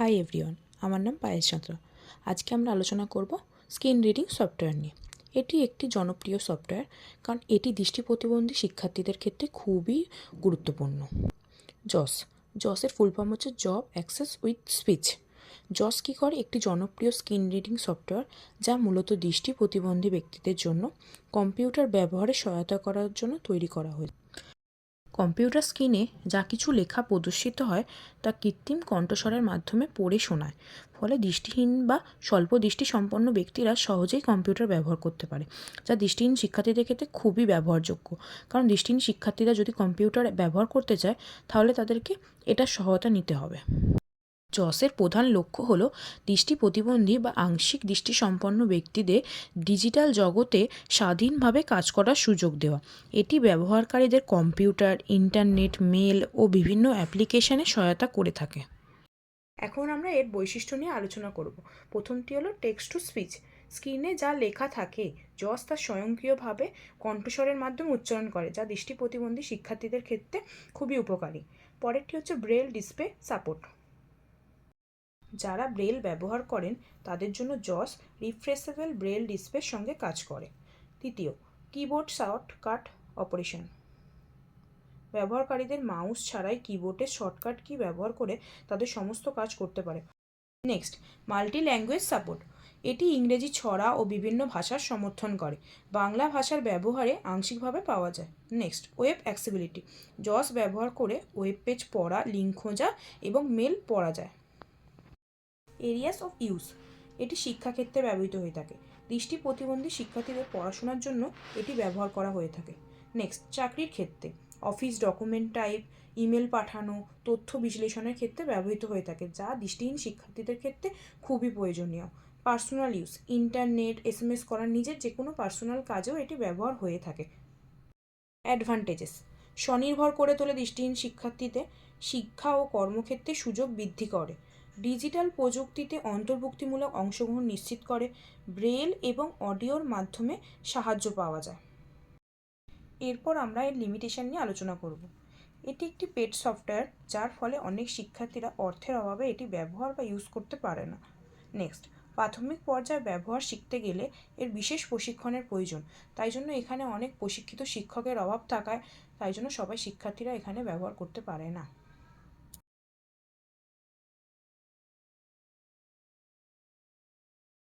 Hi everyone, আমার নাম পায়েল সাঁতরা। আজকে আমরা আলোচনা করব স্ক্রিন রিডিং সফটওয়্যার নিয়ে। এটি একটি জনপ্রিয় সফটওয়্যার, কারণ এটি দৃষ্টি প্রতিবন্ধী শিক্ষার্থীদের ক্ষেত্রে খুবই গুরুত্বপূর্ণ। জসের ফুল ফর্ম হচ্ছে জব অ্যাক্সেস উইথ স্পিচ। জস কী করে? একটি জনপ্রিয় স্ক্রিন রিডিং সফটওয়্যার যা মূলত দৃষ্টি প্রতিবন্ধী ব্যক্তিদের জন্য কম্পিউটার ব্যবহারে সহায়তা করার জন্য তৈরি করা হয়েছে। কম্পিউটার স্ক্রিনে যা কিছু লেখা প্রদর্শিত হয় তা কৃত্রিম কণ্ঠস্বরের মাধ্যমে পড়ে শোনায়, ফলে দৃষ্টিহীন বা স্বল্প দৃষ্টিসম্পন্ন ব্যক্তিরা সহজেই কম্পিউটার ব্যবহার করতে পারে, যা দৃষ্টিহীন শিক্ষার্থীদের ক্ষেত্রে খুবই ব্যবহারযোগ্য। কারণ দৃষ্টিহীন শিক্ষার্থীরা যদি কম্পিউটার ব্যবহার করতে চায় তাহলে তাদেরকে এটার সহায়তা নিতে হবে। জসের প্রধান লক্ষ্য হলো দৃষ্টি প্রতিবন্ধী বা আংশিক দৃষ্টিসম্পন্ন ব্যক্তিদের ডিজিটাল জগতে স্বাধীনভাবে কাজ করার সুযোগ দেওয়া। এটি ব্যবহারকারীদের কম্পিউটার, ইন্টারনেট, মেল ও বিভিন্ন অ্যাপ্লিকেশনে সহায়তা করে থাকে। এখন আমরা এর বৈশিষ্ট্য নিয়ে আলোচনা করব। প্রথমটি হলো টেক্সট টু স্পিচ। স্ক্রিনে যা লেখা থাকে জস তা স্বয়ংক্রিয়ভাবে কণ্ঠস্বরের মাধ্যমে উচ্চারণ করে, যা দৃষ্টি প্রতিবন্ধী শিক্ষার্থীদের ক্ষেত্রে খুবই উপকারী। পরেরটি হচ্ছে ব্রেল ডিসপ্লে সাপোর্ট। যারা ব্রেল ব্যবহার করেন তাদের জন্য জস রিফ্রেশেবল ব্রেল ডিসপ্লের সঙ্গে কাজ করে। তৃতীয়, কিবোর্ড শর্টকাট অপারেশন। ব্যবহারকারীদের মাউস ছাড়াই কিবোর্ডের শর্টকাট কি ব্যবহার করে তাদের সমস্ত কাজ করতে পারে। Next, multi language support. এটি ইংরেজি ছড়া ও বিভিন্ন ভাষার সমর্থন করে। বাংলা ভাষার ব্যবহারে আংশিকভাবে পাওয়া যায়। Next, web accessibility. জস ব্যবহার করে ওয়েব পেজ পড়া, লিঙ্ক খোঁজা এবং মেল পড়া যায়। Areas of use. এটি শিক্ষাক্ষেত্রে ব্যবহৃত হয়ে থাকে। দৃষ্টি প্রতিবন্ধী শিক্ষার্থীদের পড়াশোনার জন্য এটি ব্যবহার করা হয়ে থাকে। নেক্সট, চাকরির ক্ষেত্রে অফিস ডকুমেন্ট টাইপ, ইমেল পাঠানো, তথ্য বিশ্লেষণের ক্ষেত্রে ব্যবহৃত হয়ে থাকে, যা দৃষ্টিহীন শিক্ষার্থীদের ক্ষেত্রে খুবই প্রয়োজনীয়। পার্সোনাল ইউজ, ইন্টারনেট, এসএমএস করার নিজের যে কোনো পার্সোনাল কাজেও এটি ব্যবহার হয়ে থাকে। অ্যাডভান্টেজেস: স্বনির্ভর করে তোলে দৃষ্টিহীন শিক্ষার্থীদের, শিক্ষা ও কর্মক্ষেত্রে সুযোগ বৃদ্ধি করে, ডিজিটাল প্রযুক্তিতে অন্তর্ভুক্তিমূলক অংশগ্রহণ নিশ্চিত করে, ব্রেল এবং অডিওর মাধ্যমে সাহায্য পাওয়া যায়। এরপর আমরা এর লিমিটেশন নিয়ে আলোচনা করব। এটি একটি পেড সফটওয়্যার, যার ফলে অনেক শিক্ষার্থীরা অর্থের অভাবে এটি ব্যবহার বা ইউজ করতে পারে না। নেক্সট, প্রাথমিক পর্যায়ে ব্যবহার শিখতে গেলে এর বিশেষ প্রশিক্ষণের প্রয়োজন, তাই জন্য এখানে অনেক প্রশিক্ষিত শিক্ষকের অভাব থাকায় তাই জন্য সবাই শিক্ষার্থীরা এখানে ব্যবহার করতে পারে না।